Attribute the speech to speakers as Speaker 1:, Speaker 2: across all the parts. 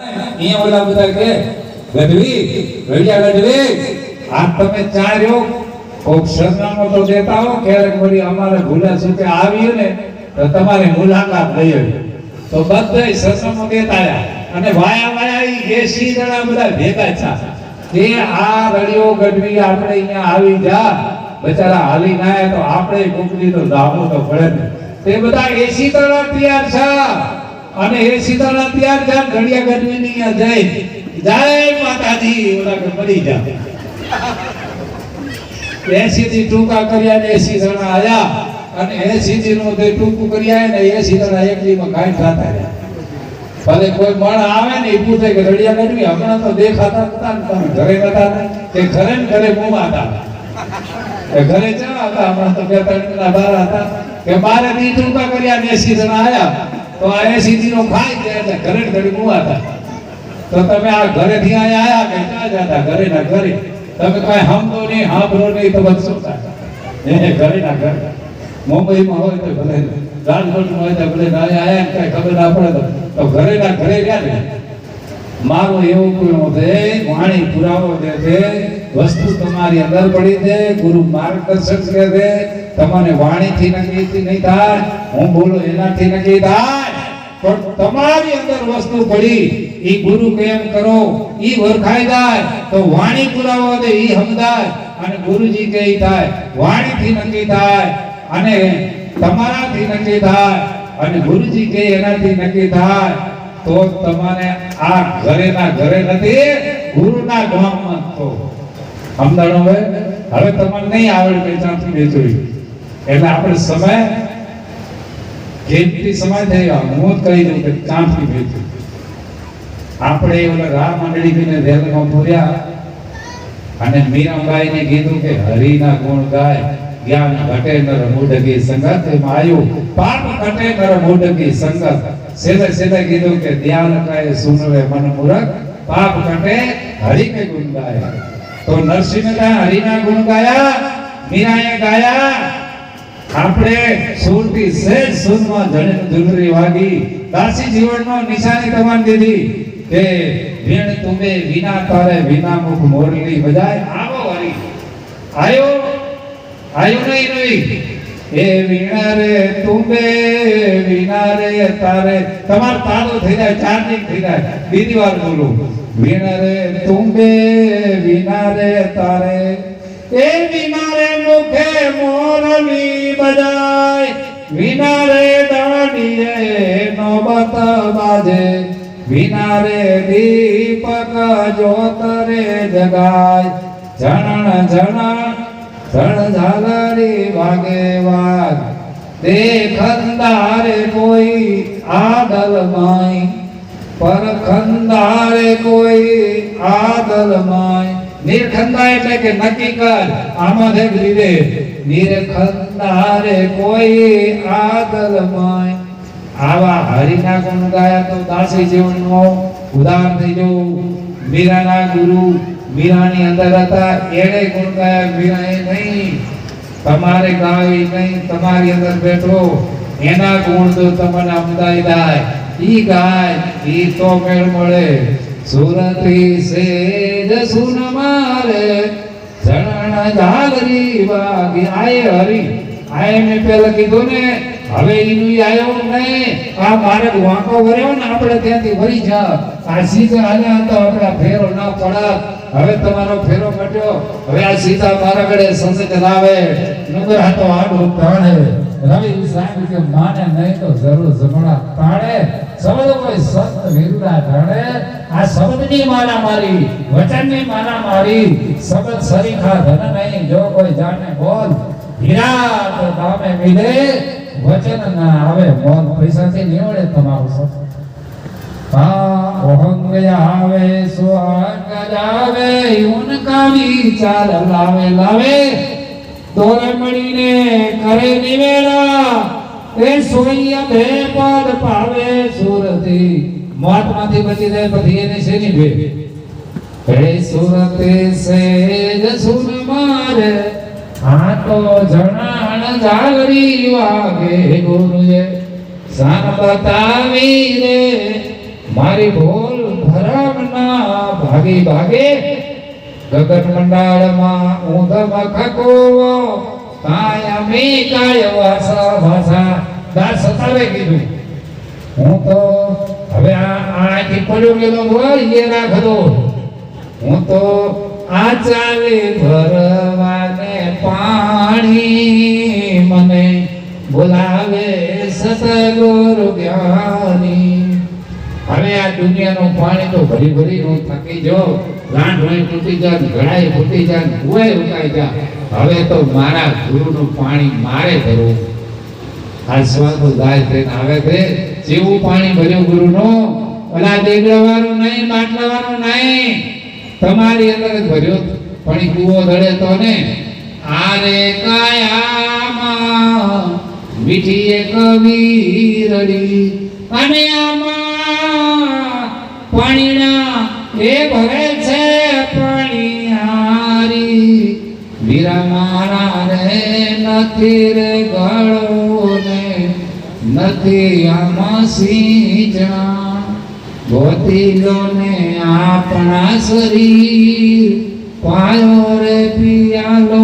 Speaker 1: અહીંયા ઓલા બધા કે ગઢવી રડિયા ગઢવી આ તમે ચાર્યો કોક સરનામો તો દેતા હો ક્યારેક વળી અમારે ભૂલા સુકે આવ્યું ને તો તમારી મુલાકાત લઈ તો બધા સરનામો દેતા અને વાયા વાયા 80 જણા બધા ભેગા થા કે આ રડિયો ગઢવી આપણે અહીંયા આવી જા બચારા હાલી ના તો આપણે કોકલી તો દામો તો પડે ને તે બધા 80 જણા તૈયાર છે અને 80 જણા તૈયાર છે રડિયા ગઢવી ની અહીંયા જય માતાજી ઓલા કે મરી જા 80 થી ટૂંકા કર્યા ને 80 જણા આયા અને 80 થી નું તે ટૂંકું કર્યા ને 80 જણા એકલી માં કાઈ થાતા રહ્યા ભલે કોઈ મણ આવે ને એ પૂછે કે રડિયા ગઢવી હમણાં તો દેખાતા હતા ને તમે ઘરે નતા કે ઘરે ને ઘરે મોમાં હતા એ ઘરે જવા હતા હમણાં તો 2-3 ના બાર હતા કે બારે દી ટૂંકા કર્યા ને 80 જણા આયા તો આ 80 દી નો ખાઈ ગયા એટલે ઘરે ને ઘરે મોમાં હતા તો તમે આ ઘરે થી આયા કે ક્યાં જતા ઘરે ના ઘરે તમે કઈ હમદો નહીં હાંભળો નહીં તો બચો એ ઘરે ના ઘરે મુંબઈમાં હોય તો ભલે રાજકોટમાં હોય તો ભલે આયા કઈ ખબર ના પડે તો ઘરે ના ઘરે ગયા ને મારો એવું કોઈ છે વાણી પુરાવો દે છે વસ્તુ તમારી અંદર પડી છે ગુરુ માર્ગદર્શક કરે છે તમારે વાણીથી નક્કી નહીં થાય હું બોલું એનાથી નક્કી થાય પણ તમારી અંદર વસ્તુ પડી ઈ ગુરુ કેમ કરો ઈ ઓળખાઈ જાય તો વાણી પુરાવો દે ઈ સમજાય અને ગુરુજી કે થાય વાણીથી નક્કી થાય અને તમારાથી નક્કી થાય અને ગુરુજી કે એનાથી નક્કી થાય તો તમારે આ ઘરેના ઘરે નથી ગુરુના ગામમાં તો સમજાણો હવે તમને નહીં આવડે પહેચાનથી બેચોઈ એટલે આપણે સમય કેટલી સમય થઈ ગયો હું કહી દઉં કે ચાંદથી બેચું આપણે ઓલા રામ મંડળી ને રેલમાં પૂર્યા અને મીરાબાઈ ને કીધું કે હરિના ગુણ ગાય જ્ઞાન ઘટે નર મૂઢકી સંગત એમાં આવ્યું પાપ ઘટે નર મૂઢકી સંગત સેદે સેદે કીધું કે ધ્યાન કાય સુનવે મન મૂરખ પાપ ઘટે હરિ કે ગુણ ગાય તો નરસિંહ હરિના ગુણ ગાયા મીરાએ ગાયા આપણે સુરતી સેજ સુનમાં જણે ધુનરી વાગી દાસી જીવનમાં નિશાની તમાન દીધી કે વીણ તુમે વિના તારે વિના મુખ મોરલી બજાય આવો હરી આયો નહીં એ વીણા રે તુમે વિના રે તારે તમાર તાળો થઈ જાય ચાર્જિંગ થઈ જાય બીજી વાર બોલું વીણા રે તુમે વિના રે તારે એ વિના રે મુખે મોરલી બજાય વિના રે દાડીએ નોબત બાજે વિના રે દીપક જ્યોત રે જગાય જણણ જણણ જણ ઝાલરી વાગે વાગ દેખંદારે કોઈ આદલ માય પરખંદારે કોઈ આદલ માય નિરખંદા એટલે કે નક્કી કર આમાં એક લીધે નિરખંદારે કોઈ આદલ માય આવા હરિના ગુણ ગાયા તો દાસી જીવનનો ઉદાહરણ થઈ જવું મીરાના ગુરુ મીરાની અંદર હતા એણે ગુણ ગાયા મીરાએ નહીં તમારે ગાવી નહીં તમારી અંદર બેઠો એના ગુણ તો તમને અમદાઈ જાય ઈ ગાય ઈ તો મેળ મળે સુરતી સેજ સુન મારે જણણ ઝાલરી વાગી આય હરી આય મેં પહેલા કીધું ને હવે ઈનું આયો નહીં આ મારે વાંકો કર્યો ને આપણે ત્યાંથી વળી જા આ સીધા આલ્યા તો આપણા ફેરો ના પડત હવે તમારો ફેરો કટ્યો હવે આ સીધા મારા ગળે સંસદ લાવે નગર હાતો આડો તાણે રવિ સાહેબ કે માને નહીં તો જરૂર જમણા તાણે શબ્દ કોઈ સત વિરુદ્ધા તાણે આ શબ્દની મારા મારી વચનની મારા મારી શબ્દ સરીખા ધન નહીં જો કોઈ જાણે બોલ હીરા તો દામે મિલે વચન ના આવે મોન પૈસાથી નીવડે તમારું સત ઓહંગ આવે સુહાગ જાવે ઉનકા વિચાર લાવે લાવે દોરે મળીને કરે નિવેડા એ સોઈયા બે પદ પાવે સુરતી મોતમાંથી બચી જાય પછી એને શેની ભે એ સુરતી સેજ સુન મારે આ તો જણાણ જાગરી વાગે ગુરુએ સાન બતાવી રે મારી ભૂલ ભાગી ભાગે ગગન મંડાળમાં ઊંધમ ખકોવો કાયા મે કાય વાસા ભાષા દાસ સતાવે કીધું હું તો હવે આથી પડ્યો ગયેલો હોય એ રાખતો હું તો આ ચાલે ભરવાને પાણી મને બોલાવે સતગુરુ જ્ઞાની હવે આ દુનિયાનું પાણી તો ભરી ભરી હું થકી જો ગાંઠ હોય તૂટી જાય ઘડાઈ ફૂટી જાય હુંય ઉકાઈ જાય હવે તો મારા ગુરુનું પાણી મારે ભરવું આ સ્વાદ ગાય થઈને આવે છે જેવું પાણી ભર્યું ગુરુનું ઓલા દેગડાવાળું નહીં માટલાવાળું નહીં તમારી અંદર જ ભર્યું પણ ઈ કૂવો ધડે તો ને આરે કાયામાં મીઠી એક વીરડી અને આમાં પાણીના એ ભરે છે પાણીહારી વીરા મારા રે નથી રે ગળો ને નથી આમાં સિંચણા ગોતીલોને આપણા શરીર પાયો રે પિયાલો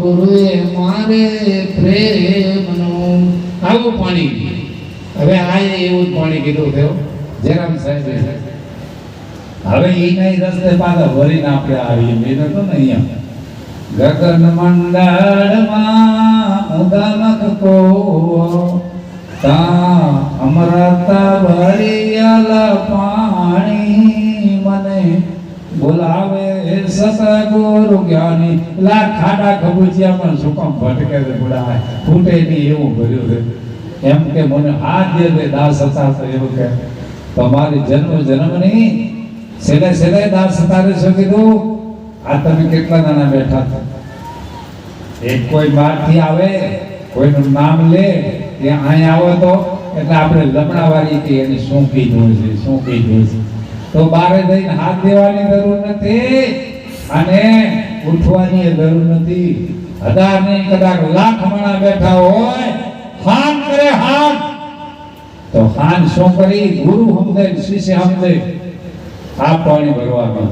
Speaker 1: ગુરુએ મારે પ્રેમનું આવું પાણી હવે આ એવું જ પાણી કીધું થયો જયરામ સાહેબ હવે ઈ નહીં રસ્તે પાછા વરીને આપણે આવીએ મેં તો ને અહીંયા ગગન મંડળમાં ઉદામક કો તા અમરતા ભરિયાલા પાણી મને બોલાવે સતગુરુ જ્ઞાની લા ખાડા ખબુચિયામાં શું કામ ભટકે છે બુડા ફૂટે નહીં એવું ભર્યું છે એમ કે મને હાથ દે દાસ હતા તો એવું કે તમારી જન્મ નહીં સેલે સેલે દાસ સતારે શું કીધું આ તમે કેટલા નાના બેઠા હતા એક કોઈ બહારથી આવે કોઈનું નામ લે કે અહીં આવો તો એટલે આપણે લમણાવાળી કે એને શું કીધું છે તો બારે જઈને હાથ દેવાની જરૂર નથી અને ઉઠવાની જરૂર નથી 1000 નહીં કદાચ લાખ માણા બેઠા હોય હાન કરે હાન તો હાન શું કરી ગુરુ સમજે શિષ્ય સમજે આ પાણી ભરવાનું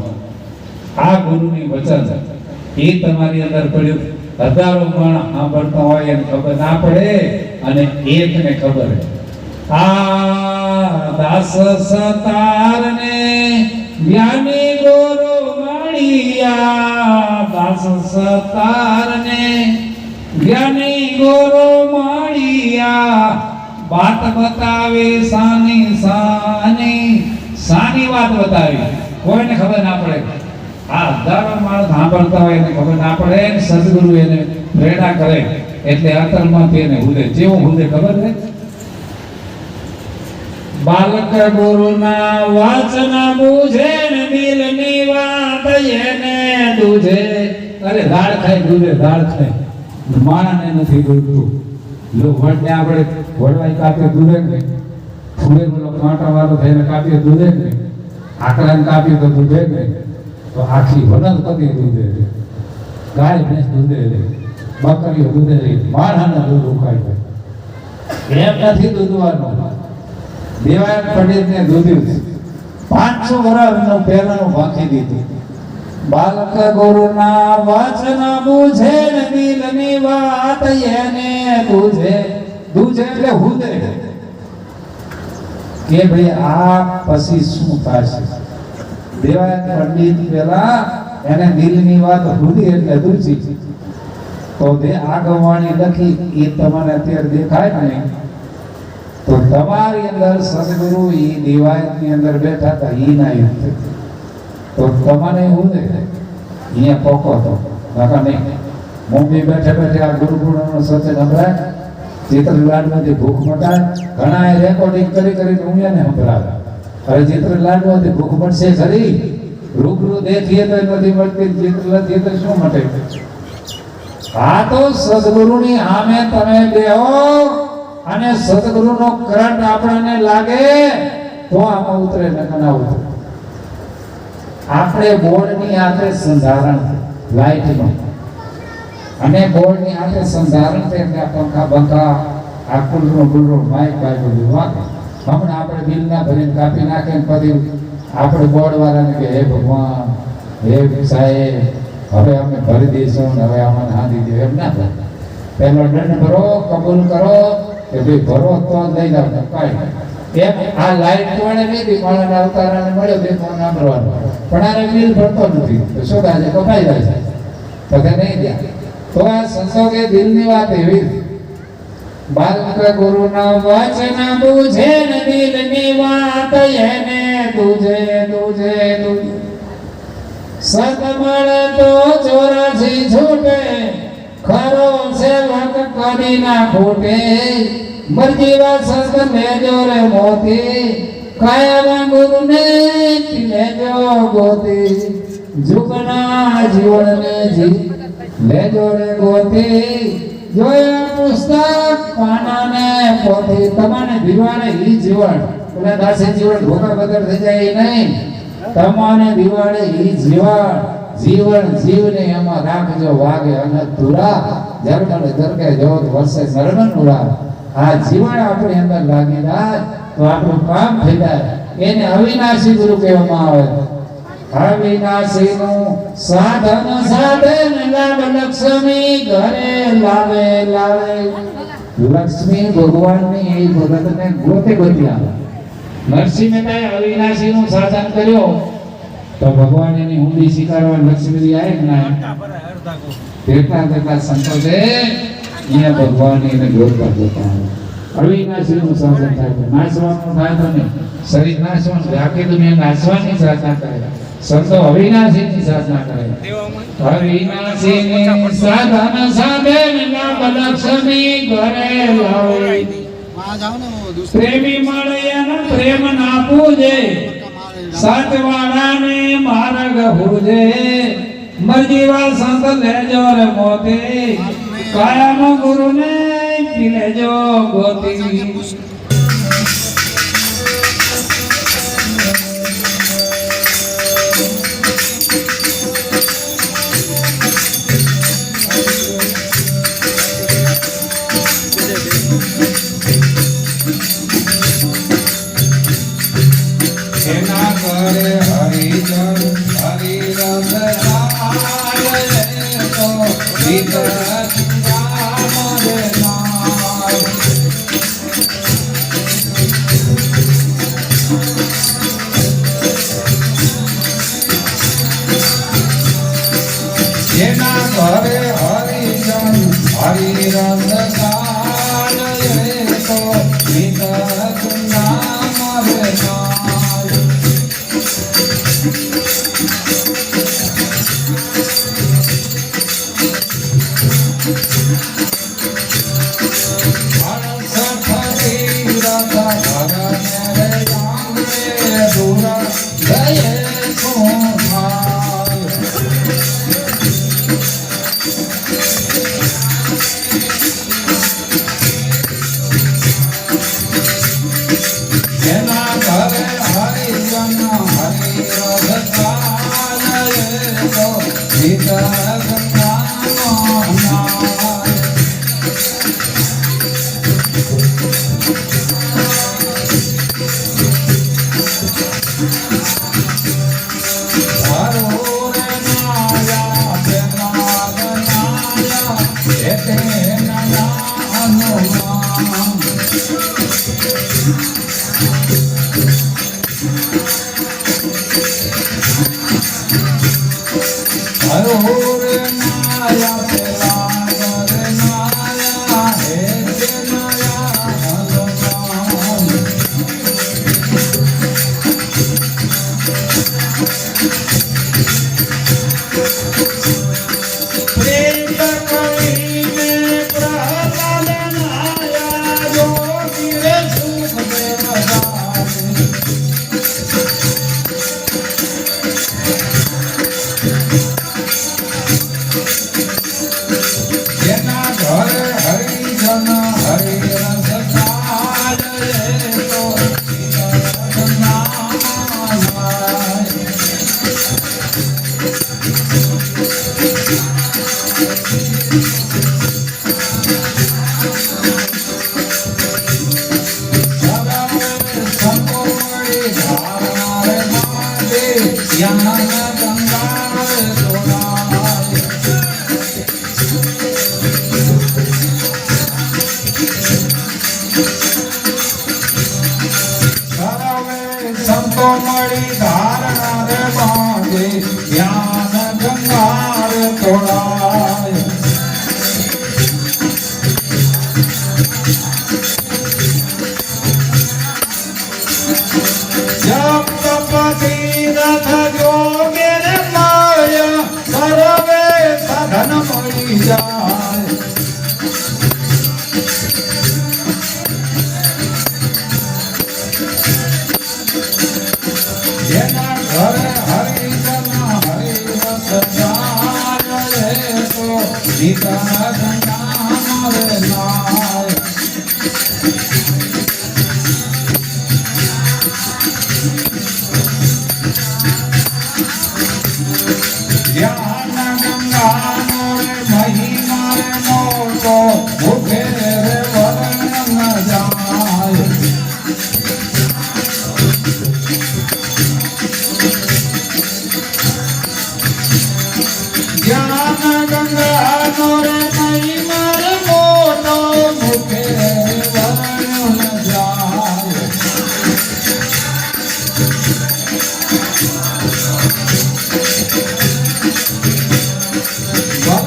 Speaker 1: આ ગુરુની વચન એ તમારી અંદર પડ્યું 1000 માણસ સાંભળતા હોય એને ખબર ના પડે અને એકને ખબર આ દાસ સતારને જ્ઞાની ગુરુ મળ્યા દાસ સતારને જ્ઞાની ગુરુ મળ્યા વાત બતાવે સાની વાત બતાવી કોઈને ખબર ના પડે આ 1000 માણસ સાંભળતા હોય એને ખબર ના પડે સદગુરુ એને પ્રેરણા કરે એટલે અંતરમાંથી એને હુદે જેવું હુદે ખબર છે બાલક ગુરુના વાચન બુઝે ને દિલની વાત એને દુજે અરે દાળ ખાય દુજે દાળ ખાય માણાને નથી દૂધતું લો વડને આપણે વડવાઈ કાપે દૂધે ને ફૂલે બોલો કાંટા વાળો થઈને કાપીએ દૂધે ને આકડાને કાપીએ તો દૂધે ને તો આખી વનસ્પતિ દૂધે ગાય ભેંસ દૂધે બકરીઓ દૂધે માણાને દૂધ ઉકાળે એમ નથી દૂધવાનું દેવાય પંડિતને દૂધ્યું 500 વર્ષનું પહેલાનું ભાંખી દીધું બાલક ગુરુના વચન બુઝે ને દિલની વાત એને દુજે એટલે હુદે કે ભાઈ આ પછી શું થશે દેવાય પંડિત પેલા એને દિલની વાત હુદી એટલે દુજી તો તે આગવાણી લખી એ તમને અત્યારે દેખાય ને તો તમારી અંદર સદગુરુ ઈ દિવાયતની અંદર બેઠા હતા ઈ ના યુક્ત તો તમને હું દે અહીંયા પોકો તો કાકા નહીં મમ્મી બેઠે બેઠે આ ગુરુગુણોનો સત્ય સંભળાય ચિત્રલાલમાંથી ભૂખ મટાય ઘણા રેકોર્ડિંગ કરી ઉમિયાને સંભળાવે હવે ચિત્રલાલમાંથી ભૂખ મટશે ખરી રૂબરૂ દેખીએ તો નથી મળતી ચિત્રલાલથી તો શું મટે આ તો સદગુરુની સામે તમે બેહો અને સદગુરુનો કરંટ આપણને લાગે તો આમાં ઉતરે ન ના ઉતરે આપણે બોર્ડની આખે સંધારણ લાઈટનો અને બોર્ડની આખે સંધારણ છે એટલે પંખા બંખા આ કુલરો માઇક બાઈક બધું વાગે હમણાં આપણે બિલના ભરીને કાપી નાખે પછી આપણે બોર્ડ વાળાને કે હે ભગવાન હે સાહેબ હવે અમે ભરી દઈશું ને હવે અમને હાંધી દે એમ ના થાય. પહેલો દંડ ભરો, કબૂલ કરો કે ભાઈ ભરો તો લઈ જાવ કાંઈ એમ. આ લાઈટ કોણે લીધી કોણે અવતારાને મળ્યો બે ફોન સાંભળવાનો પણ આને બિલ ભરતો નથી તો શું થાય છે કપાઈ જાય છે પગે નહીં ગયા. તો આ સંતોકે દિલની વાત એવી બાલક ગુરુના વચન બુઝે ને દિલની વાત એને તુજે તુજે તુજે સતમળ તો ચોરાસી છૂટે ખરો સેવક કરી ના ખોટે મરજીવા સંત લેજો રે મોતી કાયમ ગુરુ ને લેજો ગોતી જુગના જીવન ને જી લેજો રે ગોતી જોયા પુસ્તક પાના ને પોથી તમારે દિવાળે ઈ જીવન ઓલા દાસે જીવન ભોગા બગર થઈ જાય નહીં. તમારે દિવાળે ઈ જીવન જીવને એમાં રાખજો વાગે અને તુરા જરગણ જરગે જોત વર્ષે શરણ નુરા. આ જીવન આપણી અંદર લાગી જાય તો આપણું કામ થઈ જાય. એને અવિનાશી ગુરુ કહેવામાં આવે. અવિનાશી નું સાધન સાધે લાભ લક્ષ્મી ઘરે લાવે લાવે. લક્ષ્મી ભગવાનની એ ભગતને ગોતે ગોતી આવે. નરસિંહ મહેતાએ અવિનાશી નું સાધન કર્યો તો ભગવાન એની ઊંડી સ્વીકારવા લક્ષ્મી આવી ના તેટલા સંતો છે અહીંયા ભગવાન એને ગોતતા ગોતતા અવિનાશી નું સાધન થાય છે. નાશવાનું થાય તો નહીં, શરીર નાશવાનું આખી દુનિયા નાશવાની સાધના કરે. સંતો અવિનાશી ની સાધના કરે. અવિનાશી ની સાધન સાધે લાભ લક્ષ્મી ઘરે લાવે. પ્રેમી મળે અને પ્રેમ ના પૂજે સતવાળાને માર્ગ પૂજે મરજીવા સંત લેજો રે મોતે કાયમ ગુરુ ને લેજો ગોતી. જ્ઞાન ગંગા તોડાય સંતો મળી ધારણા રે બાંધે જ્ઞાન ગંગા રે તોડાય જપ તપથી રથ જોગે રે માયા સર્વે સાધન મળી જાય જેના ઘરે હરિજન હરિરસ જાય રે તો નીતા ગંગા રે નાય જ્ઞાન ગંગાનો રે મહિમા રે મોટો મુખે રે વર્ણન ન જાય જ્ઞાન ગંગાનો રે મહિમા રે મોટો મુખે રે વર્ણન ન જાય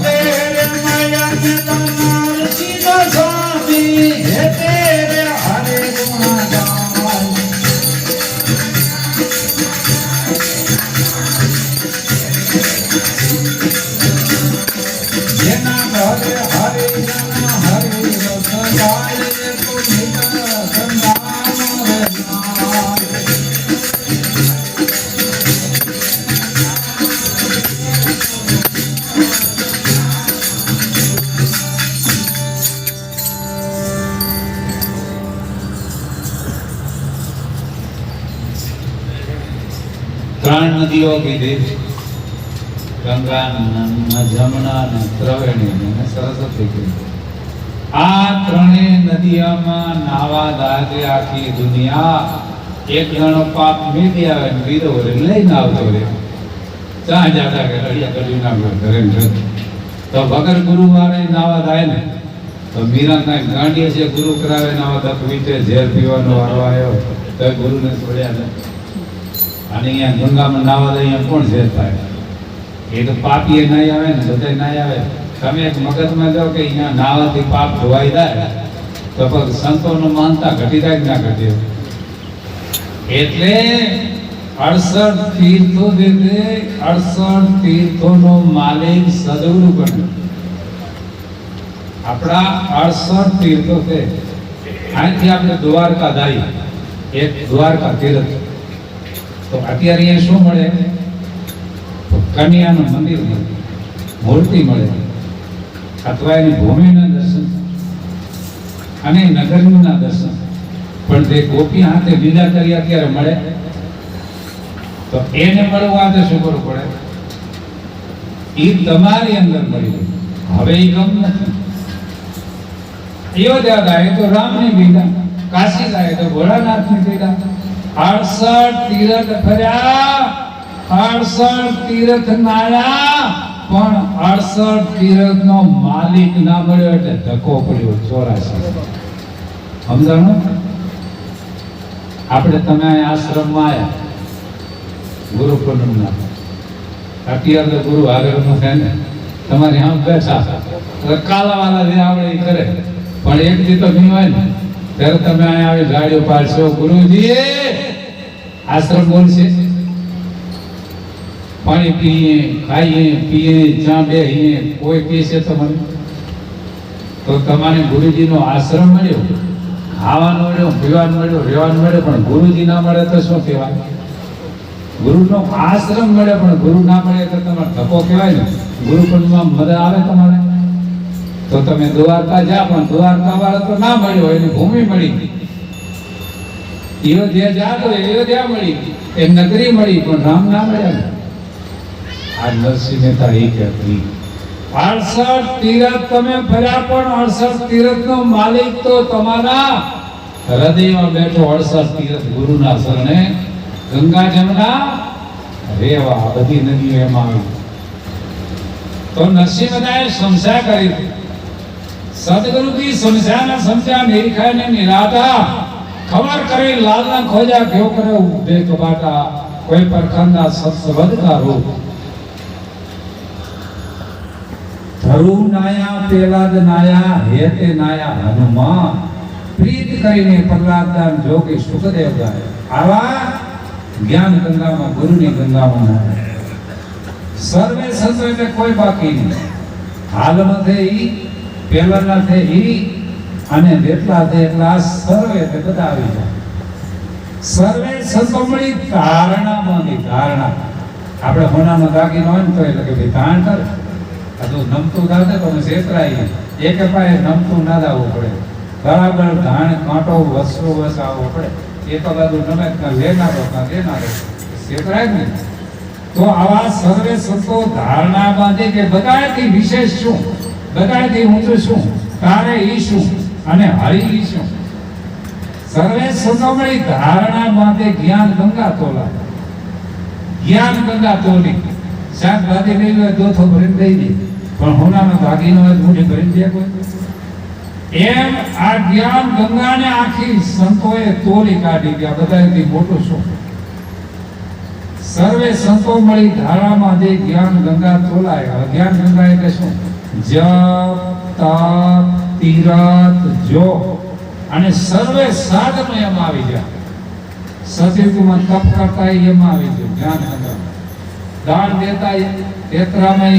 Speaker 1: ભલે રે માયા ને તમાર સીધો સ્વામી હે તેરે હરે ગુણ ગાય જેના ઘરે હરિજન હરિરસ ગાય રે તો નીતા ગંગા રે નાય ત્રણ નદીઓ કીધી ગંગા જમુના ને ત્રવેણી અને સરસ્વતી કીધી આ ત્રણેય નદીઓમાં નાવા દાદે આખી દુનિયા એક જણો પાપ મેદી આવે ને બીજો લઈને આવતો રે ત્યાં જાતા કે રડિયા કરી નાખ્યો ઘરે તો વગર ગુરુવારે નાવા થાય ને તો મીરા કાંઈ ગાંડીએ છે ગુરુ કરાવે નાવા તક વીતે ઝેર પીવાનો વારો આવ્યો તો ગુરુને છોડ્યા ને અને અહીંયા ગંગામાં નાવા દે અહીંયા કોણ ઝેર થાય એ તો પાપીએ નહીં આવે ને બધા નહીં આવે તમે એક મગજમાં જાઓ કે અહીંયા નાવાથી પાપ ધોવાઈ જાય તો પછી સંતોનું માનતા ઘટી જાય કે ના ઘટી એટલે 68 તીર્થો દે 68 તીર્થોનો માલિક સદગુરુ બન્યો આપણા 68 તીર્થો છે અહીંથી આપણે દ્વારકા જાય એક દ્વારકા તીર્થ તો અત્યારે અહીંયા શું મળે કન્યાનું મંદિર મળે મૂર્તિ મળે અથવા એની ભૂમિના દર્શન અને નગરના દર્શન પણ તે ગોપી હાથે વિદા કરી અત્યારે મળે તો એને મળવા માટે શું કરવું પડે એ તમારી અંદર મળી ગયું હવે એ ગમ નથી અયોધ્યા ગાય તો રામની વિદા કાશી ગાય તો ભોળાનાથની વિદા 68 તીર્થ ફર્યા 68 તીર્થ નાયા પણ 68 તીર્થનો માલિક ના મળ્યો એટલે ધક્કો પડ્યો 84 સમજાણો આપણે તમે આશ્રમમાં આવ્યા ગુરુ પૂર્ણિમા અત્યારે ગુરુ આગળનું છે ને તમારે આમ બેઠા કાલાવાલા જે આવડે એ કરે પણ એક દી તો નહીં હોય ને ત્યારે તમે અહીંયા આવી ગાડીઓ પાડશો ગુરુજી આશ્રમ બોલશે પાણી પીએ ખાઈએ પીએ ચા બેહીએ કોઈ કહેશે તમને તો તમારે ગુરુજીનો આશ્રમ મળ્યો ખાવાનું મળ્યો પીવાનું મળ્યો રહેવાનું મળ્યો પણ ગુરુજી ના મળે તો શું કહેવાય ગુરુનો આશ્રમ મળે પણ ગુરુ ના મળે તો તમારે ધક્કો કહેવાય ને ગુરુ પૂર્ણિમા મજા આવે તમારે તો તમે દ્વારકા જા પણ દ્વારકા વાળા તો ના મળ્યો એની ભૂમિ મળી અયોધ્યા જા તો અયોધ્યા મળી એ નગરી મળી પણ રામ ના મળ્યા આ નરસિંહ મહેતા એ કહેતી 68 તીરથ તમે ફર્યા પણ 68 તીરથનો માલિક તો તમારા હૃદયમાં બેઠો 68 તીરથ ગુરુના શરણે ગંગા જમના રેવા બધી નદીઓ એમાં આવી. તો નરસિંહદાએ સમસ્યા કરી સદગુરુજી સમસ્યાના સમસ્યા નિરીખાને નિરાતા ખબર કરે લાલના ખોજા કયો કરે ઉભે કબાટા કોઈ પરખંડા સત્સબદ કા રૂપ ધરુ નાયા પેલાદ નાયા હેતે નાયા હનુમાન પ્રીત કરીને પ્રહલાદદાન જોગી સુખદેવ ગાય આવા જ્ઞાન ગંગામાં ગુરુની ગંગામાં નાયા. સર્વે સંતો એટલે કોઈ બાકી નહીં. હાલમાં છે ઈ, પહેલાના છે ઈ અને જેટલા છે એટલા સર્વે તે બધા આવી જાય. સર્વે સંતો મળી ધારણા માંગી. ધારણા આપણે હોનાનો દાગીનો હોય ને તો એટલે કે ભાઈ ધારણ કર આ તો નમતું દાદે તો છેતરાય એકે પાસે નમતું ના દાવવું પડે. બરાબર ધાણ કાંટો વસરો વસાવવો પડે. એ તો બધું નમે લેનારો દેનારો છેતરાય ને. તો આવા સર્વે સંતો ધારણા બાંધે કે બધાથી વિશેષ શું, બધાથી ઊંચું શું, તારે ઈ શું અને હરિ ઈ શું. સર્વે સંતો મળી ધારણા બાંધે જ્ઞાન ગંગા તોલા. જ્ઞાન ગંગા તોલી શાકભાજી લઈ લે દોથો ભરીને દઈ દે પણ હોનાનો ભાગીનો હોય મુઠી ભરીને દે કોઈ. એમ આ જ્ઞાન ગંગાને આખી સંતોએ તોલી કાઢી ગયા. બધાથી મોટું શું. સર્વે સંતો મળી ધારામાં દે જ્ઞાન ગંગા તોલાય. જ્ઞાન ગંગા એટલે શું? જપ તપ તીરથ જો અને સર્વે સાધનો એમાં આવી જાય. સતીમાં તપ કરતા એમાં આવી જાય જ્ઞાન ગંગા. દાન દેતા તેત્રામાં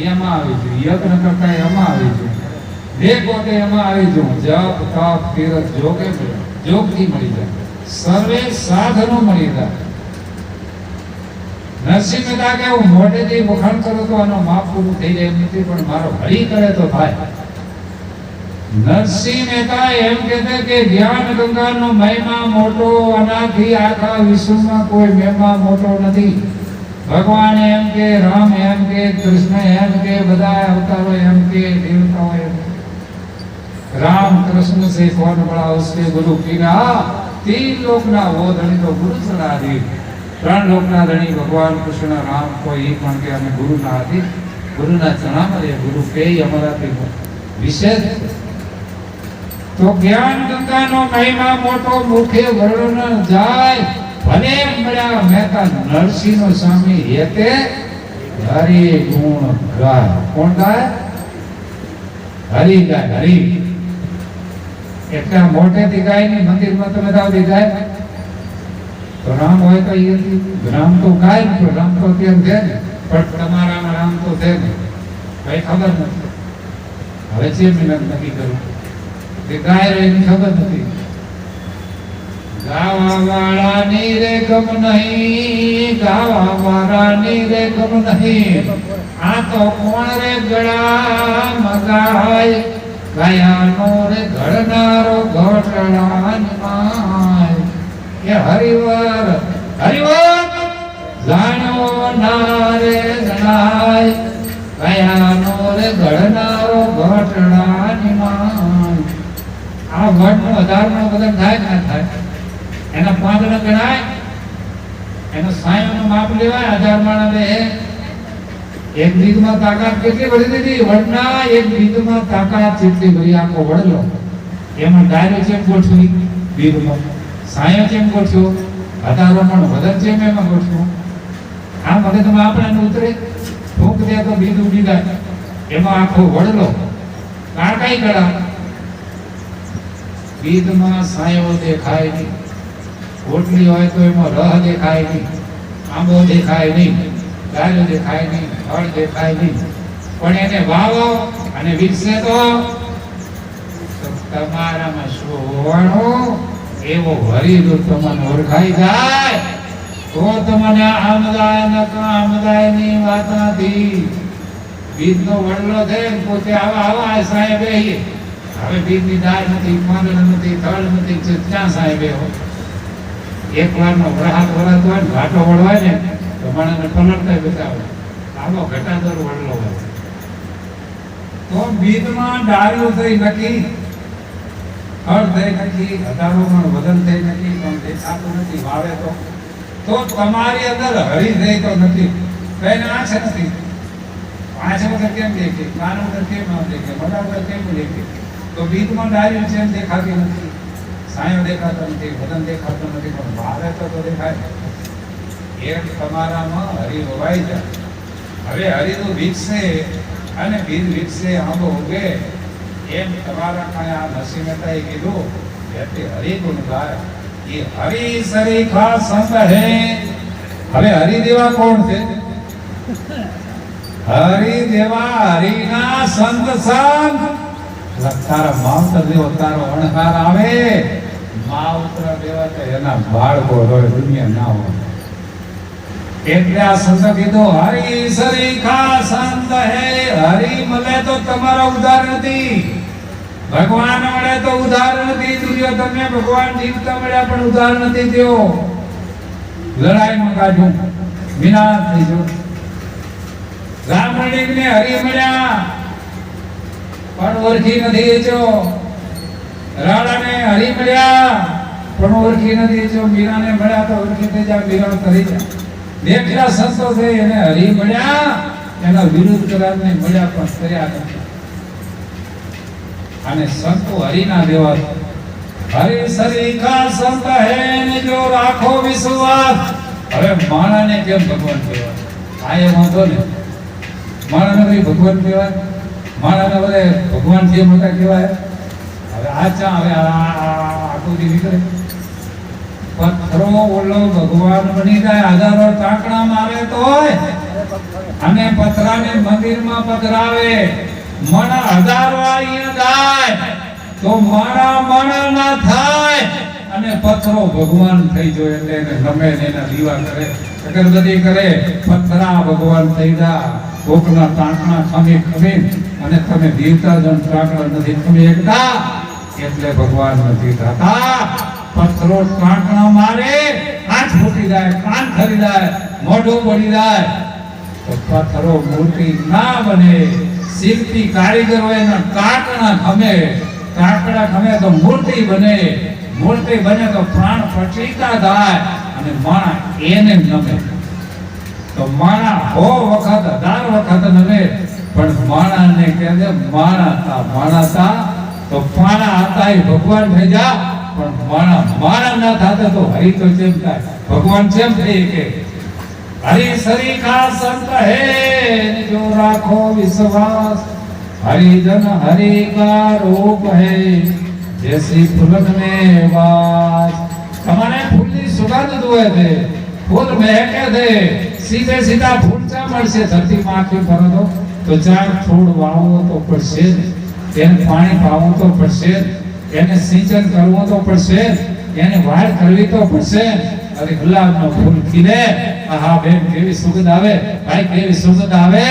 Speaker 1: એમાં આવી જાય. યજ્ઞ કરતા એમાં આવી જાય. દેહ ગોતે એમાં આવી જાય. જપ તપ તીરથ જોગે જોગથી મળી જાય. સર્વે સાધનો મળી જાય. નરસિંહ મહેતા કે હું મોઢેથી વખાણ કરું તો આનો માપ પૂરું થઈ જાય નથી પણ મારો હરિ કરે તો થાય. નરસિંહ મહેતા એમ કહેતા કે જ્ઞાન ગંગાનો મહિમા મોટો આનાથી આખા વિશ્વમાં કોઈ મહિમા મોટો નથી. ભગવાન એમ કે રામ એમ કે કૃષ્ણ એમ કે બધા અવતારો એમ કે દેવતાઓ એમ राम कृष्ण से कौन बड़ा उसके गुरु कीना. तीन लोक ना वो धनी तो गुरु सनादि. ત્રણ લોકના ધણી ભગવાન કૃષ્ણ રામ કોઈ પણ કે અમે ગુરુ ના હતી. ગુરુના ચરણામાં રે ગુરુ કે અમારાથી વિશેષ. તો જ્ઞાન ગંગાનો મહિમા મોટો મુખે વર્ણન જાય. ભલે મળ્યા મહેતા નરસિંહનો સ્વામી હેતે હરિ ગુણ ગાય. કોણ ગાય? હરિ ગાય. હરિ એટલા મોટેથી ગાય ની મંદિરમાં તમે દાવતી ગાય તો રામ હોય તો રામ તો ગાય ને રામ તો તેમ છે ને પણ તમારામાં રામ તો છે ને કઈ ખબર નથી. હવે છે મિનત નક્કી કરું કે ગાય એની ખબર નથી. ગાવા વાળાની રે ગમ નહીં, ગાવા વાળાની રે ગમ નહીં. આ તો કોણ રે ગળા મગાય, ગાયાનો રે ઘડનારો ઘોટડાની માય. એ હરિવર હરિવર જાણ્યો ના રે જણાય, ગાયાનો રે ઘડનારો ઘોટડાની માય. આ વડનો 18 બદલ થાય ના થાય? એના પાંદડા ગણાય, એનો સાયોનું માપ લેવાય. 18 માણા બે એક બીજમાં તાકાત કેટલી ભરી દીધી? વડના એક બીજમાં તાકાત જેટલી ભરી આખો વડલો. એમાં ડાયરો ચેમ ગોઠવી બીજમાં, સાયો ચેમ ગોઠવ્યો, 18 માણો વજન ચેમ એમાં ગોઠવ્યો. આ મગજમાં આપણે ઉતરે ફૂંક દે તો બીજ ઉડી જાય. એમાં આખો વડલો કાંટાઈ ગળા. બીજમાં સાયો દેખાય નહીં, ઓટલી હોય તો એમાં રહ દેખાય નહીં, આંબો દેખાય નહીં, ગાયો દેખાય નહીં, ફળ દેખાય નહીં. પણ એને વાવો અને વિકસે તો તમારામાં સોવાનો એવો હરિદૂત તમને ઓળખાઈ જાય. તો તમને આમદાય ન કામદાયની વાત નથી. બીજનો વડલો છે પોતે આવા સાહેબ બેહીએ. હવે બીજની દાળ નથી, પાંદડા નથી, થળ નથી, ક્યાં સાહેબ હોય? એક વારનો ગ્રાહક વળાતો હોય ને ઘાટો વળવાય ને તો માણસને પલટતા બતાવે. આવો ઘટાદર વળલો હોય તો બીજમાં ડાળીઓ થઈ નક્કી, ફળ થઈ નક્કી, 18 મણ વજન થઈ નક્કી, પણ દેખાતું નથી. વાવે તો તો તમારી અંદર હરી રહી તો નથી. કઈને આંખ નથી, આંખ વગર કેમ દેખે, કાન વગર કેમ ન દેખે, મોઢા વગર કેમ દેખે? તો બીજમાં ડાયરી છે એમ દેખાતી નથી, સાયો દેખાતો નથી, વદન દેખાતો નથી, પણ બહાર તો દેખાય. એમ તમારામાં હરી હોવાઈ જાય. હવે હરીનું વિકસે અને બીજ વિકસે આંબો ઉગે, એમ તમારા કાંઈ આ નરસિંહ મહેતાએ કીધું કે હરી ગુણ ગાય એ હરી સરીખા સંત હે. હવે હરિદેવા કોણ છે? હરિદેવા હરિના સંત સંત. તારા માવતર દેવો તારો અણહાર આવે, માવતર દેવા તો એના બાળકો હોય, દુનિયા ના હોય. એટલે આ સંત કીધું હરી સરીખા સંત હે. હરી મળે તો તમારો ઉદ્ધાર નથી, ભગવાન મળે તો ઉદ્ધાર નથી. દુર્યોધનને ભગવાન જીવતા મળ્યા પણ ઉદ્ધાર નથી થયો, લડાઈમાં કાઢ્યું, વિનાશ થઈ ગયો. રામણીને હરી મળ્યા પણ ઓળખી નથી વેચ્યો, રાણાને હરી મળ્યા પણ ઓળખી નથી વેચ્યો, મીરાને મળ્યા તો ઓળખી થઈ જાય, મીરા તરી જાય. દેખલા સંતો છે એને હરી મળ્યા, એના વિરુદ્ધ કરારને મળ્યા પણ કર્યા નથી. અને સંતો હરિના દેવા. હરિ સરીખા સંત હે ને જો રાખો વિશ્વાસ. હવે માણાને કેમ ભગવાન કહેવાય? આ એ વાંધો ને, માણાને કઈ ભગવાન કહેવાય? માણાને બધે ભગવાન જે મોટા કહેવાય. હવે આ ચા હવે આકૃતિ નીકળે, પથ્થરો ઓલો ભગવાન બની જાય, હજારો ટાંકણા મારે તોય, અને પથરાને મંદિરમાં પધરાવે. મણા હજારો અહીંયા જાય તો મણા ના થાય, અને પથ્થરો ભગવાન થઈ જાય. એટલે એને ગમે એના દીવા કરે, અગરબત્તી કરે, પથ્થરા ભગવાન થઈ જાય. કોકના ટાંકણા ખમી ખમી અને તમે દીવતા જણ ટાંકણા નથી ખમી એકતા, એટલે ભગવાન નથી થતા. પથ્થરો ટાંકણા મારે, આંખ ફૂટી જાય, કાન ખરી જાય, મોઢું પડી જાય, તો પથ્થરો મૂર્તિ ના બને. શિલ્પી કારીગરો એના ટાંકણા ખમે, ટાંકણા ખમે તો મૂર્તિ બને, મૂર્તિ બને તો પ્રાણ પ્રતિષ્ઠા થાય, અને માણા એને નમે. તો માણા હો વખત 1000 વખત નમે, પણ માણાને કહે છે માણા તા તો પાણા હતા એ ભગવાન થઈ જા. પણ માણા ના થાતે તો હરિ તો જેમ થાય, ભગવાન જેમ થઈ કે હરિ સરીખા સંત હે જો રાખો વિશ્વાસ. હરિજન હરિ કા રૂપ હે જૈસી ફૂલન में वास. તમારે ફૂલની સુગંધ દુએ છે, ફૂલ મહેકે છે, સીધે સીધા ફૂલ ચા મળશે? ધરતીમાં આખી ફરો તો ચાર છોડ વાવવો તો પડશે, એને પાણી પાવવું તો પડશે, એને સિંચન કરવું તો પડશે, એને વાડ કરવી તો પડશે. અરે ગુલાબનો ફૂલ ખીલે, આહા બેન કેવી સુગંધ આવે, ભાઈ કેવી સુગંધ આવે.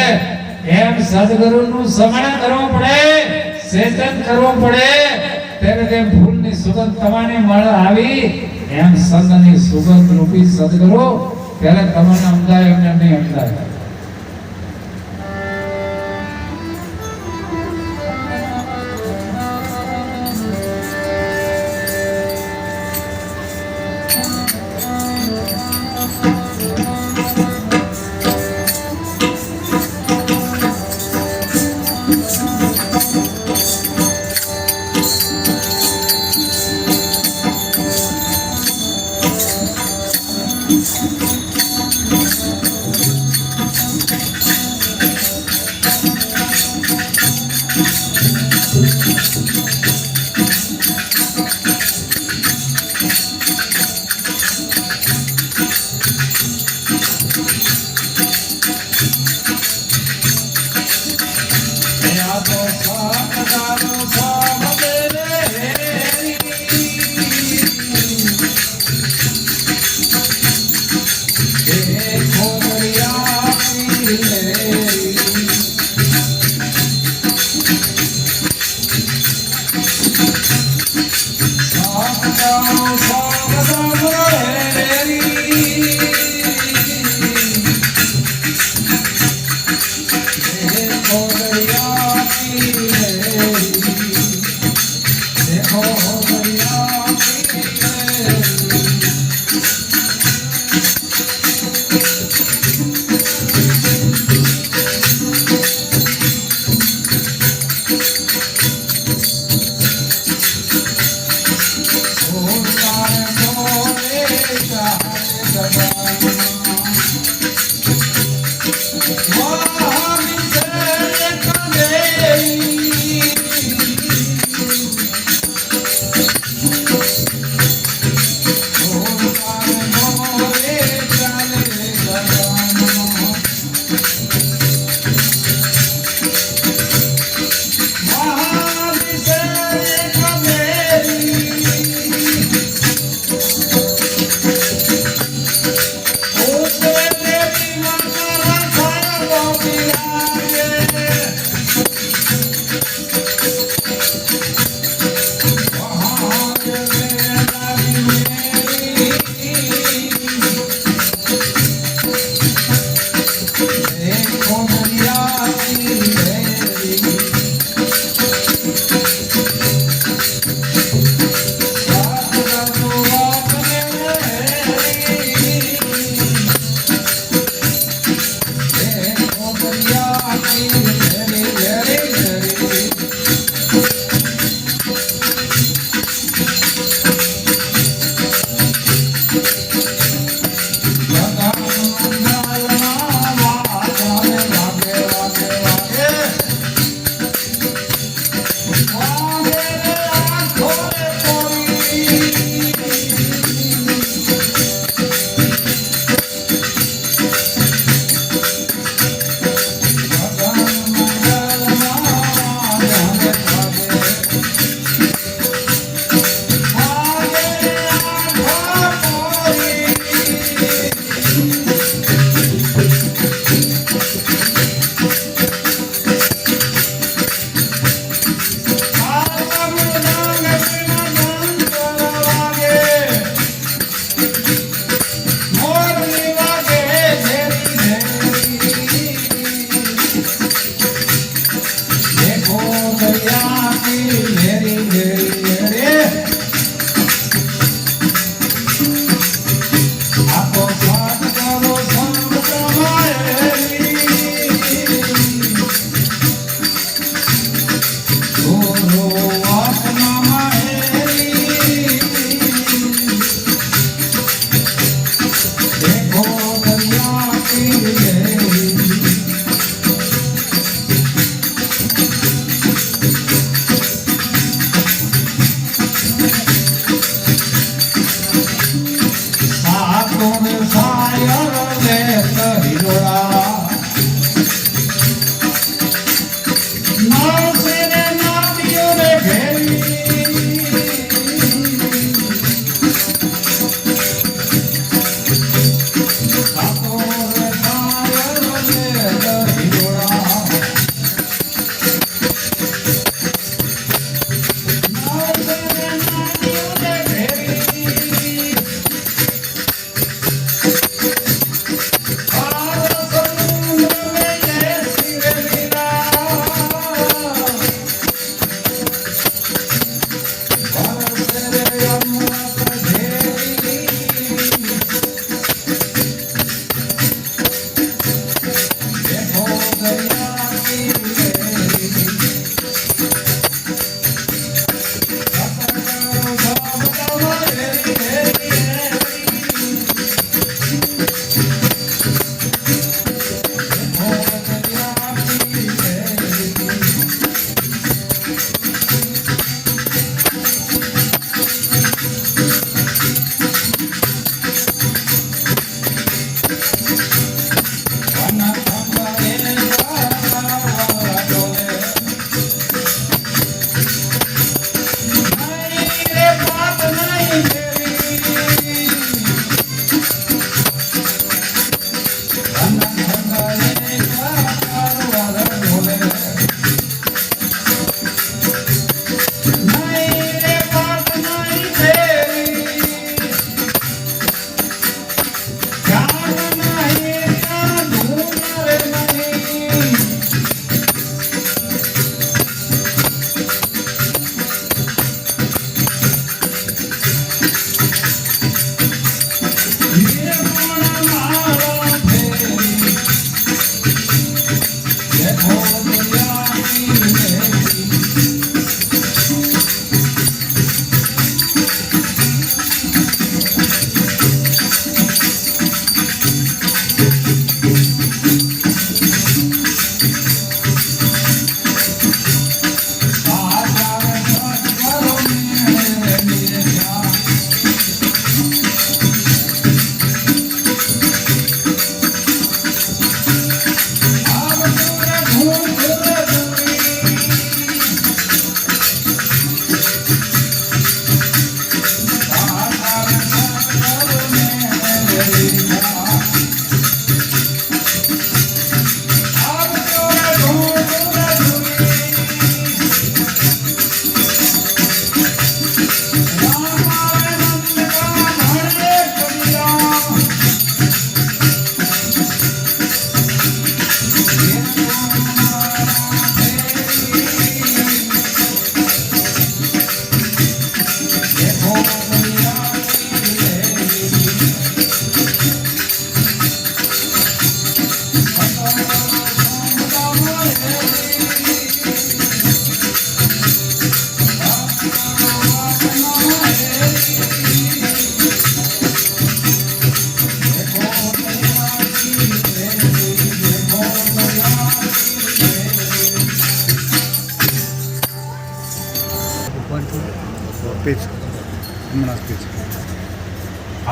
Speaker 1: એમ સદગુરુનું સ્મરણ કરવું પડે, સેચન કરવું પડે, ત્યારે તેમ ફૂલની સુગંધ તમાને મળ આવી. એમ સંતની સુગંધ રૂપી સદગુરુ ત્યારે તમને સમજાય, એમને નહીં સમજાય.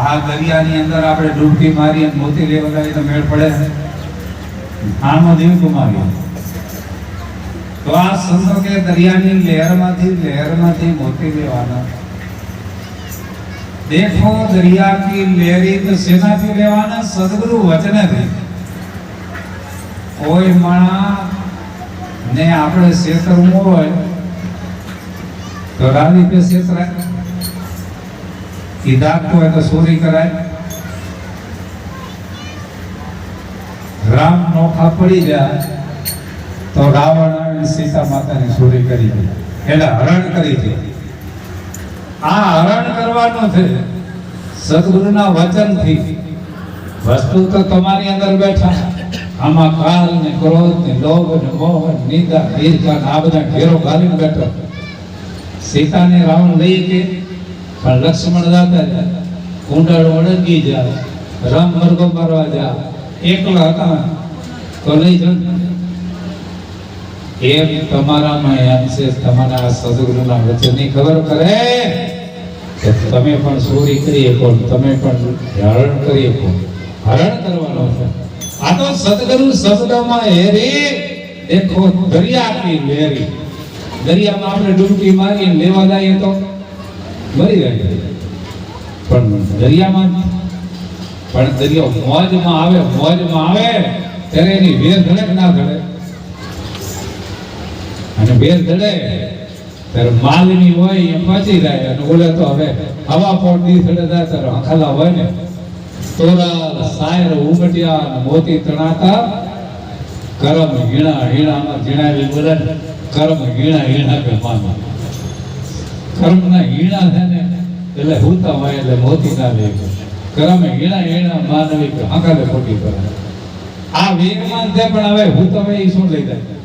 Speaker 1: આ દરિયાની અંદર આપણે ડૂબકી મારી અને મોતી લેવા જાય તો મેળ પડે આનો જીવ ગુમાવ્યો. તો આ સંતો કે દરિયાની લહેરમાંથી મોતી લેવાના. देखो दरिया की लहरी तो सेनाથી લેવાના સદગુરુ વચનેથી. કોઈ માણા ને આપણે શેતરવું હોય તો રાવી પે શેતરાય, કીધા હોય તો ચોરી કરાય. રામ નોખા પડી જાય તો રાવણ આવીને સીતા માતાની ચોરી કરી દે, એટલે હરણ કરી દે. આ હરણ કરવાનો છે સદગુરુના વચનથી. વસ્તુ તો તમારી અંદર બેઠા, આમાં કાલ ને ક્રોધ ને લોભ ને મોહ ને નિંદા ઈર્ષા ને આ બધા ઘેરો ગાલીને બેઠો. સીતાને રાવણ લઈ ગયે પણ લક્ષ્મણ દાદા કુંડળ ઓળંગી જાય, રમ મરગો મારવા જાય, એકલા હતા તો લઈ જાઓ. એમ તમારામાં એમ છે તમારા સદગુરુના વચનની ખબર કરે કે તમે પણ ચોરી કરી શકો, તમે પણ હરણ કરી શકો. હરણ કરવાનો છે. આ તો સદગુરુ શબ્દમાં હેરી દેખો દરિયા કી લહેરી. દરિયામાં આપણે ડૂબકી મારીને લેવા જઈએ તો મરી જાય, પણ દરિયામાં પણ દરિયો મોજમાં આવે ત્યારે એની વેર ધડક ના ધડે, અને વેર ધડે ત્યારે માલની હોય એ પચી જાય, અને ઓલે તો હવે હવા પોટની ધડે જાય ત્યારે હખાલા હોય ને તોરા સાયર ઉમટ્યા અને મોતી તણાતા કરમ હીણા હીણામાં ઝીણાવી બોલે કરમ હીણા હીણા કે મામા. કર્મના હીણા છે ને એટલે હુતા હોય એટલે મોતી ના લે. કરમ હીણા હીણા માનવી કે હકાલે ખોટી કરે. આ વેગમાન છે પણ હવે હુતા હોય એ શું લઈ જાય?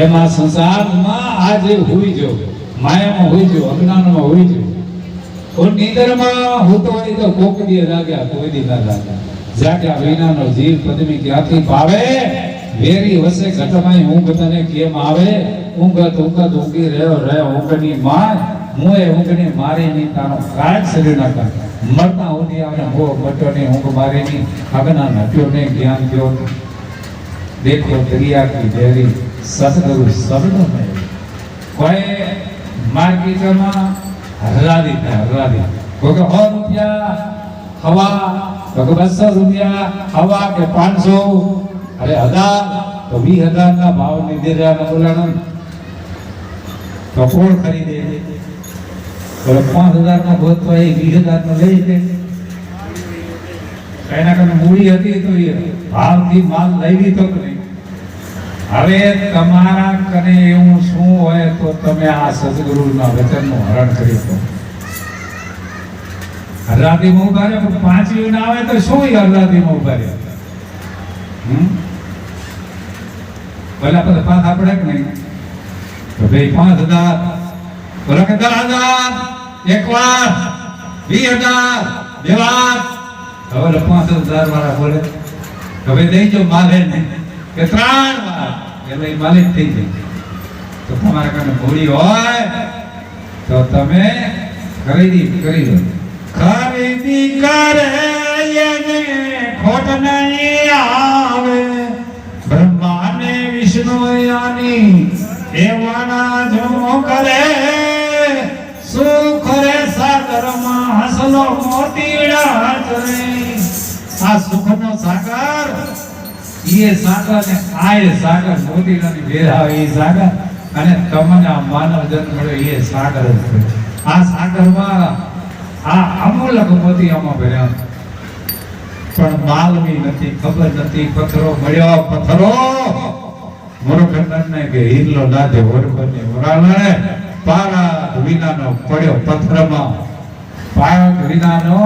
Speaker 1: એમાં સંસારમાં આ જે હુઈ જો માયામાં હુઈ જો અજ્ઞાનમાં હુઈ જો નીંદરમાં હુતો હોય તો કોક દી જાગ્યા કોઈ દી ના જાગ્યા. જાગ્યા વિનાનો જીવ પદમી ક્યાંથી પાવે? વેરી વસે ઘટમાય ઊંઘ તને કેમ આવે? ઊંઘત ઊંઘી રહ્યો ઊંઘની માં મુએ ઊંઘની મારી ની તારો કાજ શરીર ના કર મરતા ઉની આવે હો બટો ની ઊંઘ મારી ની અગના નટ્યો ને જ્ઞાન દ્યો. દેખો દરિયા કી દેરી સતગુરુ શબ્દ में कोई मार्केटમાં હરાદી કોઈ 100 રૂપિયા હવા તો 200 રૂપિયા હવા કે 500 અરે 1000 તો 20000 ના ભાવની દેરાના બોલાણો તો કોણ ખરીદે? તો 5000 નો ગોત તો એ 20000 નો લઈ લે. એના કને મૂડી હતી તો એ ભાવથી માલ લઈ લીધો કે નહીં? હવે તમારા કને એવું શું હોય તો તમે આ સદગુરુના વચનનું હરણ કરી શકો? હરરાદીમાં ઉભા રહે પણ 5 ના આવે તો શું હરરાદીમાં ઉભા રહે? પેલા બધા પાછા પડે કે નહીં? તો ભાઈ 5000 બોલો કે 10000 એક વાર 20000 બે વાર. હવે 5000 વાળા બોલે હવે દઈ જો માલે નહીં કે 3 વાર એટલે માલિક થઈ જાય. તો તમારા કારણે મૂડી હોય તો તમે ખરીદી કરી દો. ખરીદી કરે એને ખોટ નહીં આવે. બ્રહ્મા ને વિષ્ણુ યાની એવાના જો કરે સુખ રે સાગરમાં હસલો મોતીડા ચરે. આ સુખનો સાગર ये सागर ने आए सागर मोतीरानी बेरा ये सागर અને તમને આ માનવ જન્મ મળ્યો એ સાગર જ છે. આ સાગરમાં આ અમૂલક મોતી આમાં ભર્યા પણ માલવી નથી, ખબર નથી. પથ્થરો મળ્યો પથ્થરો મોરખંડને કે હીરલો લાદે ઓરબને ઓરાલે પારા વિનાનો પડ્યો પથ્થરમાં. પારા વિનાનો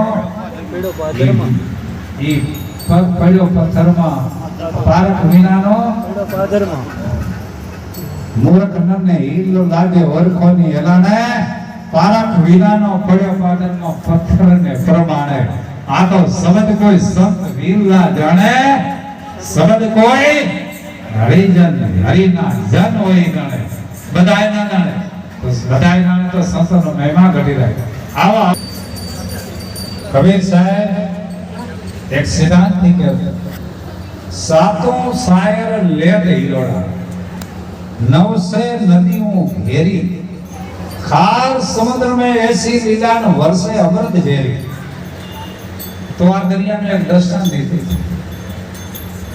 Speaker 1: ઈ પગ પડ્યો પથ્થરમાં. પારક વિનાનો મૂર્ખ નરને હીરલો લાગે ઓરખોની એલાને. પારક વિનાનો પડ્યો પાદરમાં પથ્થરને પ્રમાણે. આ તો શબ્દ કોઈ સંત વીરલા જાણે, શબ્દ કોઈ હરિજન હરિના જન હોય જાણે. બધાય ના જાણે તો બધાય જાણે તો સંતનો મહિમા ઘટી રહે. આવા કબીર સાહેબ એક સિદ્ધાંત થી કહેતા सातों सायर ले हीरोड़ा 900 नदियों घेरी खार समुद्र में ऐसी लीला न वर्षे अमृत झेरी. तो आ दरिया में एक दृष्टांत दी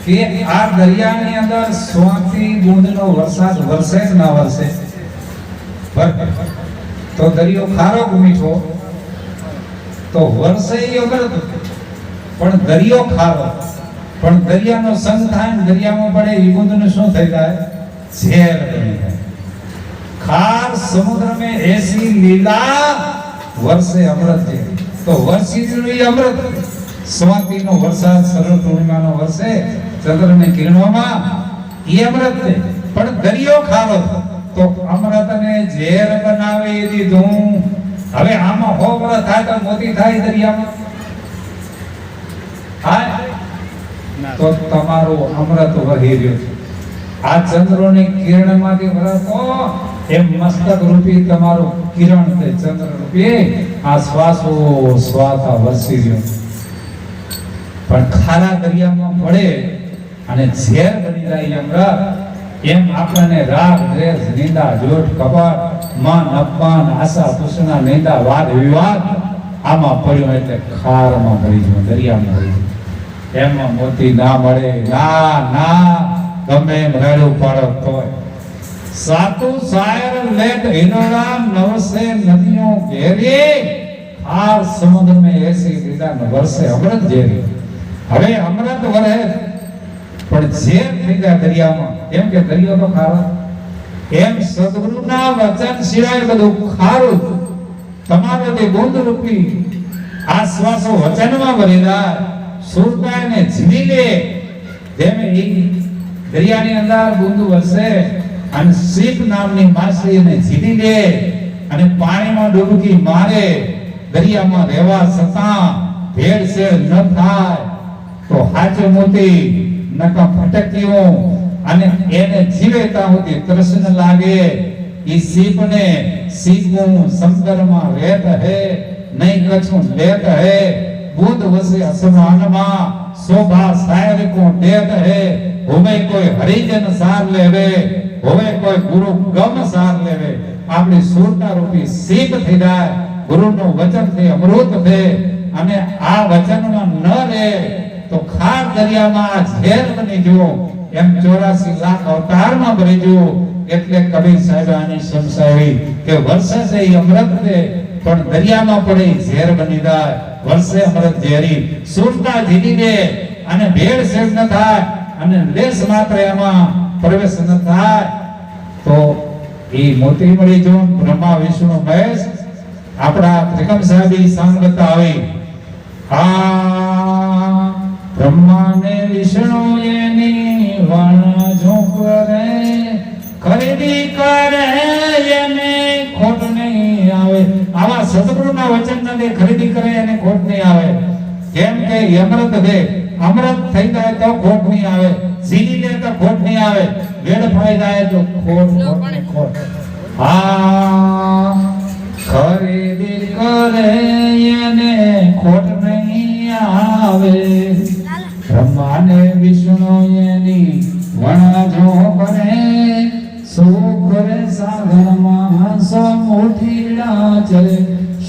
Speaker 1: कि आ दरिया ની અંદર 100 બૂંદનો વરસાદ વરસે કે ના વરસે તો દરિયો ખારો કે મીઠો? તો વરસે અમૃત પણ દરિયો ખારો. પણ દરિયાનો સંગ થાય ને દરિયામાં પડે એ બુંદનું શું થઈ જાય? ઝેર બની જાય. ખાર સમુદ્ર में ऐसी लीला वर्षे अमृत है. तो वर्षी अमृत स्वातिનો વરસાદ સરળ પૂર્ણિમાનો વર્ષે ચંદ્રની કિરણોમાં એ અમૃત છે. પણ દરિયો ખારો તો અમૃતને ઝેર બનાવી દીધું. હવે આમાં હો થાય તો મોતી થાય દરિયામાં? હા તો
Speaker 2: તો તમારું અમૃત વહી રહ્યું છે. આ ચંદ્રની કિરણમાંથી વરસો એમ મસ્તક રૂપી તમારું કિરણ છે, ચંદ્ર રૂપી આ શ્વાસો શ્વાસા વરસી રહ્યો છે. પણ ખારા દરિયામાં પડે અને ઝેર બની જાય અમૃત, એમ આપણને રાગ દ્વેષ નિંદા જોઠ કપટ માન અપમાન આશા તૃષ્ણા નિંદા વાદ વિવાદ આમાં પડ્યું એટલે ખારમાં ભરી ગયું, દરિયામાં ભરી ગયું. એમાં મોતી ના મળે, ના ના ગમે એમ રેડું પાડો તોય સાતું શાયર લેટ હિનોડા નવસે નદીઓ ઘેરી ખાર સમુદ્ર में ऐसी विदा વરસે અમૃત ઝેરી. હવે અમૃત વરે પણ ઝેર થઈ જાય દરિયામાં, એમ કે દરિયો તો ખારો, એમ સદગુરુના વચન સિવાય બધું ખારું. તમારો જે બુદ્ધ રૂપી આશ્વાસો વચનમાં ભરી જાય, સુરતાને જીવી લે. જેમ એ દરિયાની અંદર બુંદ વરસે અને સીપ નામની માછલીને જીવી લે અને પાણીમાં ડૂબકી મારે, દરિયામાં રહેવા છતાં ભેળસેળ ન થાય તો હાચે મોતી નકા ફટક્યો અને એને જીવે ત્યાં સુધી તૃષ્ણ લાગે. ઈ સીપને સીપું સમુદ્રમાં રહેત હે નહીં કછું લેત હે. બુંદ વસે આસમાનમાં શોભા શાયર કો દેત હે. હોવે કોઈ હરિજન સાર લેવે, હોવે કોઈ ગુરુ ગમ સાર લેવે. આપણી સુરતા રૂપી સીપ થઈ જાય, ગુરુનું વચન થી અમૃત છે. અને આ વચનમાં ન રહે તો ખાર દરિયામાં ઝેર બની જુઓ. એમ 84 લાખ અવતારમાં ભરી જુઓ. એટલે કબીર સાહેબ આની સમસાવી કે વર્ષે છે એ અમૃત છે, પણ દરિયામાં પડે ઝેર બની જાય. વર્ષે અમૃત ઝેરી સુરતા જીવી દે અને ભેળસેળ ન થાય અને લેશ માત્ર એમાં પ્રવેશ ન થાય તો એ મોતી મળી જો. બ્રહ્મા વિષ્ણુ મહેશ આપણા ત્રિકમ સાહેબ સાંગત આવી. આ બ્રહ્મા ને વિષ્ણુ એની વણ જો કરે, ખરીદી કરે એને ખોટ નહીં આવે. આવા સદગુરુના વચન ને ખરીદી કરે એને ખોટ નહીં આવે. કેમ કે અમૃત છે, અમૃત થઈ જાય તો ખોટ નહીં આવે, ઝીલી લે તો ખોટ નહીં આવે, વેડ ફાઈ જાય તો ખોટ. હા ખરીદી કરે એને ખોટ નહીં આવે. બ્રહ્મા ને વિષ્ણુ એની વણજો કરે, સુખ રે સાગરમાં સમુઠીડા ચલે.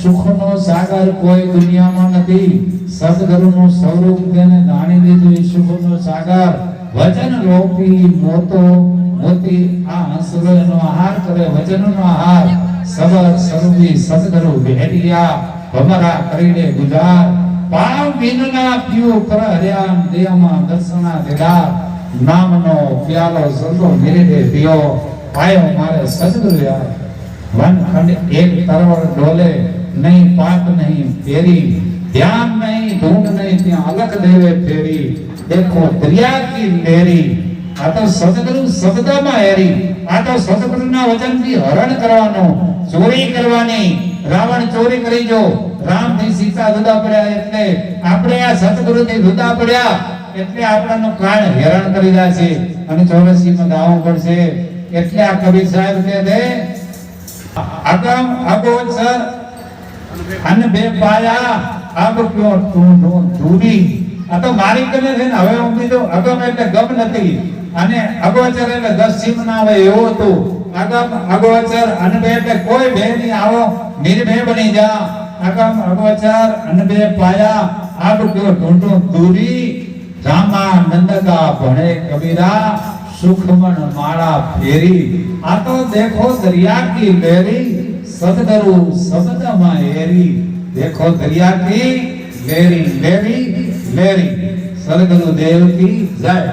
Speaker 2: સુખનો સાગર કોઈ દુનિયામાં નથી. સદગુરુનું સ્વરૂપ તેને જાણી લીધું. એ સુખનો સાગર વચન લોપી મોતો મોતી આ હંસનો આહાર કરે. વચનનો આહાર સબર સ્વરૂપી સદગુરુ ભેટિયા ભમરા કરીને ગુજાર. પાવ વિનના પીઓ કર હર્યામ દેહમાં દર્શના દેદાર. નામનો પ્યાલો સદો નિરેદે પીઓ, પાયો મારે સદગુરુ યાર. વન ખંડ એક તરવર ડોલે નહીં, પાપ નહીં ફેરી, ધ્યાન નહીં ધૂંઢ નહીં ત્યાં અલગ દેવે ફેરી. દેખો દરિયા કી લેરી, આ તો સદગુરુ શબ્દમાં હેરી. આ તો સદગુરુના વચનથી હરણ કરવાનો, ચોરી કરવાની. રાવણ ચોરી કરી જો, રામથી સીતા જુદા પડ્યા એટલે આપણે આ સદગુરુથી જુદા પડ્યા એટલે આપણનું કાળ હેરાન કરી રહ્યા છે અને 84 માં ગાવું પડશે. એટલે આ કબીર સાહેબ કહે છે અગમ અગોચર અને બે પાયા અબ ક્યો તું દૂરી. આ તો મારી કને છે ને. હવે હું કીધું અગમ એટલે ગમ નથી અને અગોચર એટલે 10 સીમ ના આવે એવું હતું. અગમ અગોચર અને બે એટલે કોઈ ભે નહીં, આવો નિર્ભય બની જા. અગમ અગોચર અને બે પાયા અબ ક્યો ઢૂંઢું દૂરી. રામા નંદકા ભણે કબીરા, સુખમન माला फेरी। आ तो देखो दरिया की लहरी, सदगुरु शब्द मायरी। देखो दरिया की लहरी लहरी लहरी। सदगुरु देव की जय।